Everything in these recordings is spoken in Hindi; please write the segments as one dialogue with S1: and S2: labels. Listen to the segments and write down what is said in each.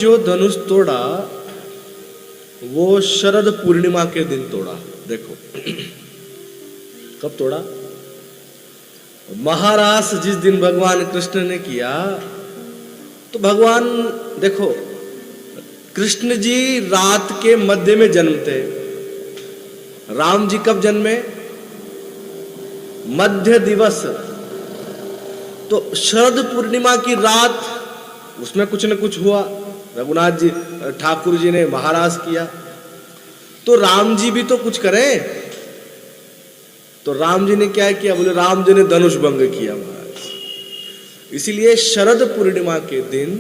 S1: जो धनुष तोड़ा वो शरद पूर्णिमा के दिन तोड़ा। देखो कब तोड़ा? महारास जिस दिन भगवान कृष्ण ने किया, तो भगवान देखो कृष्ण जी रात के मध्य में जन्मते, राम जी कब जन्मे? मध्य दिवस। तो शरद पूर्णिमा की रात उसमें कुछ न कुछ हुआ, रघुनाथ जी ठाकुर जी ने महाराज किया, तो राम जी भी तो कुछ करें। तो राम जी ने क्या किया? बोले राम जी ने धनुष भंग किया महाराज। इसीलिए शरद पूर्णिमा के दिन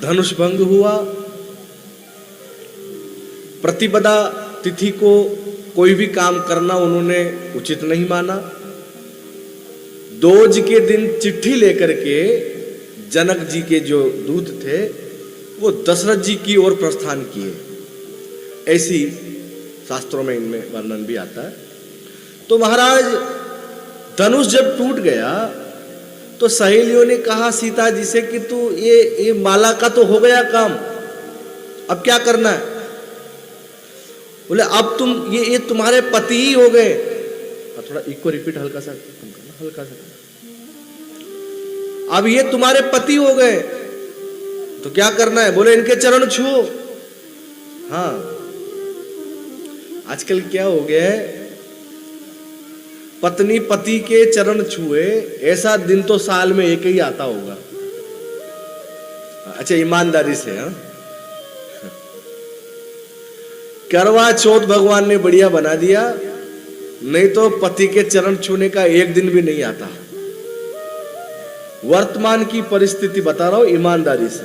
S1: धनुष भंग हुआ। प्रतिपदा तिथि को कोई भी काम करना उन्होंने उचित नहीं माना। दोज के दिन चिट्ठी लेकर के जनक जी के जो दूत थे वो दशरथ जी की ओर प्रस्थान किए, ऐसी शास्त्रों में इनमें वर्णन भी आता है। तो महाराज धनुष जब टूट गया तो सहेलियों ने कहा सीता जी से कि तू ये माला का तो हो गया काम, अब क्या करना है? बोले अब तुम ये तुम्हारे पति ही हो गए। थोड़ा इको रिपीट हल्का सा करना, हल्का सा। अब ये तुम्हारे पति हो गए तो क्या करना है? बोले इनके चरण छुओ। हाँ, आजकल क्या हो गया है, पत्नी पति के चरण छुए ऐसा दिन तो साल में एक ही आता होगा। अच्छा, ईमानदारी से। हाँ, करवा चौथ भगवान ने बढ़िया बना दिया, नहीं तो पति के चरण छूने का एक दिन भी नहीं आता। वर्तमान की परिस्थिति बता रहा हूं ईमानदारी से।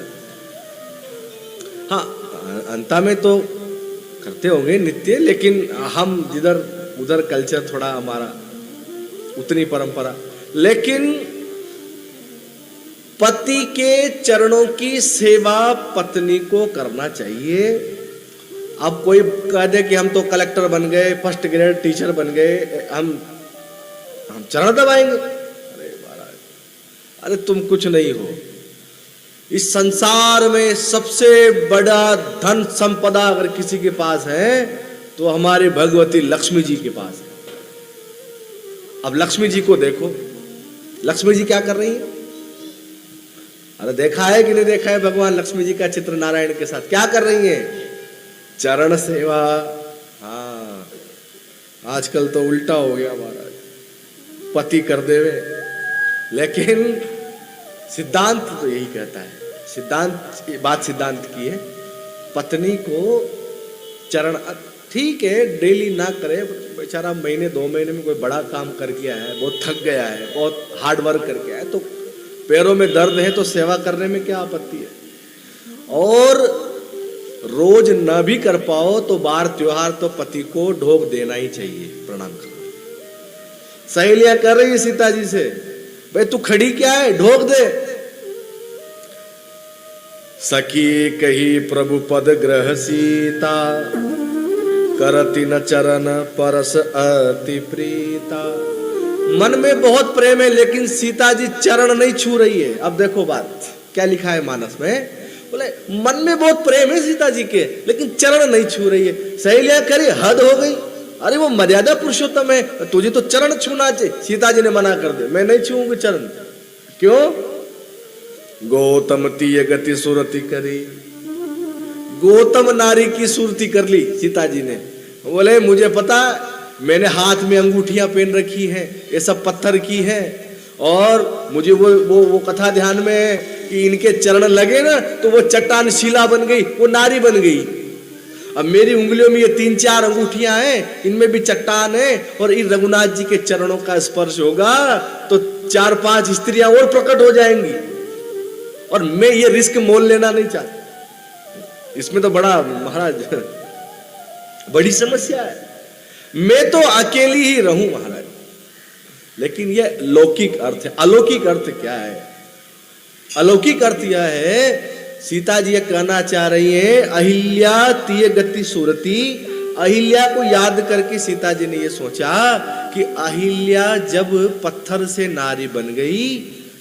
S1: हाँ, अंत में तो करते होंगे नित्य, लेकिन हम जिधर उधर कल्चर थोड़ा हमारा उतनी परंपरा, लेकिन पति के चरणों की सेवा पत्नी को करना चाहिए। अब कोई कह दे कि हम तो कलेक्टर बन गए, फर्स्ट ग्रेड टीचर बन गए, हम चरण दबाएंगे। अरे महाराज, अरे तुम कुछ नहीं हो। इस संसार में सबसे बड़ा धन संपदा अगर किसी के पास है तो हमारे भगवती लक्ष्मी जी के पास है। अब लक्ष्मी जी को देखो, लक्ष्मी जी क्या कर रही है? अरे देखा है कि नहीं देखा है भगवान लक्ष्मी जी का चित्र नारायण के साथ? क्या कर रही है? चरण सेवा। हाँ, आजकल तो उल्टा हो गया महाराज, पति कर देवे। लेकिन सिद्धांत तो यही कहता है, बात सिद्धांत की है, पत्नी को चरण, ठीक है डेली ना करे, बेचारा महीने 2 महीने में कोई बड़ा काम कर गया है, बहुत थक गया है, बहुत हार्ड वर्क करके आया, तो पैरों में दर्द है तो सेवा करने में क्या आपत्ति है। और रोज ना भी कर पाओ तो बार त्योहार तो पति को ढोक देना ही चाहिए, प्रणाम करो। सहेलियां कर रही है सीता जी से, भाई तू खड़ी क्या है, ढोक दे। सखी कही प्रभु पद ग्रह सीता, करती न चरण परस अति प्रीता। मन में बहुत प्रेम है लेकिन सीता जी चरण नहीं छू रही है। अब देखो बात क्या लिखा है मानस में, बोले मन में बहुत प्रेम है सीता जी के लेकिन चरण नहीं छू रही है। सहेलियां करी हद हो गई, अरे वो मर्यादा पुरुषोत्तम है, तुझे तो चरण छूना चाहिए। सीता जी ने मना कर दे, मैं नहीं छूऊंगी चरण। क्यों? गौतम तीय गति सुरति करी, गौतम नारी की सुरती कर ली सीता जी ने। बोले मुझे पता, मैंने हाथ में अंगूठियां पहन रखी हैं, ये सब पत्थर की है, और मुझे वो कथा ध्यान में है कि इनके चरण लगे ना तो वो चट्टान शिला बन गई, वो नारी बन गई। अब मेरी उंगलियों में ये 3-4 अंगूठियां हैं, इनमें भी चट्टान है, और इन रघुनाथ जी के चरणों का स्पर्श होगा तो 4-5 स्त्रियां और प्रकट हो जाएंगी। और मैं ये रिस्क मोल लेना नहीं चाहता, इसमें तो बड़ा महाराज बड़ी समस्या है। मैं तो अकेली ही रहूं महाराज। लेकिन यह लौकिक अर्थ है। अलौकिक अर्थ क्या है? अलौकिक अर्थ यह है, सीता जी ये कहना चाह रही है, अहिल्या तीय गति सुरती। अहिल्या को याद करके सीता जी ने ये सोचा कि अहिल्या जब पत्थर से नारी बन गई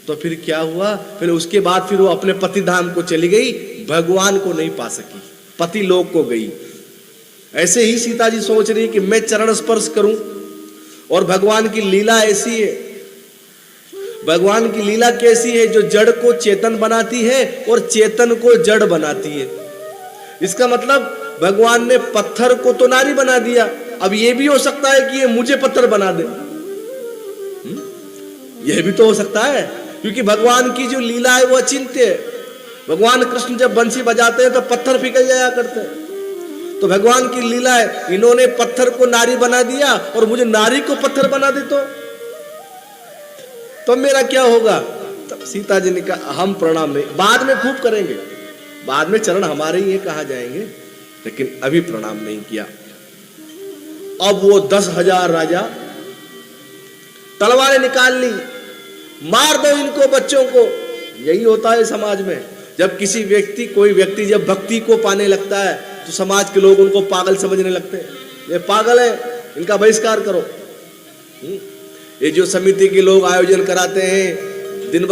S1: तो फिर क्या हुआ? फिर उसके बाद फिर वो अपने पति धाम को चली गई, भगवान को नहीं पा सकी, पति लोक को गई। ऐसे ही सीता जी सोच रही कि मैं चरण स्पर्श करूं, और भगवान की लीला ऐसी है, भगवान की लीला कैसी है, जो जड़ को चेतन बनाती है और चेतन को जड़ बनाती है। इसका मतलब भगवान ने पत्थर को तो नारी बना दिया, अब यह भी हो सकता है कि ये मुझे पत्थर बना दे, यह भी तो हो सकता है, क्योंकि भगवान की जो लीला है वो अचिंत्य है। भगवान कृष्ण जब बंसी बजाते हैं तो पत्थर पिघल जाया करते हैं, तो भगवान की लीला है, इन्होंने पत्थर को नारी बना दिया और मुझे नारी को पत्थर बना दे तो मेरा क्या होगा। तब सीता जी ने कहा हम प्रणाम नहीं, बाद में खूब करेंगे, बाद में चरण हमारे ही कहा जाएंगे, लेकिन अभी प्रणाम नहीं किया। अब वो 10,000 राजा तलवारें निकाल ली, मार दो इनको बच्चों को। यही होता है समाज में, जब किसी व्यक्ति, कोई व्यक्ति जब भक्ति को पाने लगता है तो समाज के लोग उनको पागल समझने लगते हैं, ये पागल है, इनका बहिष्कार करो। ये जो समिति के लोग आयोजन कराते हैं दिन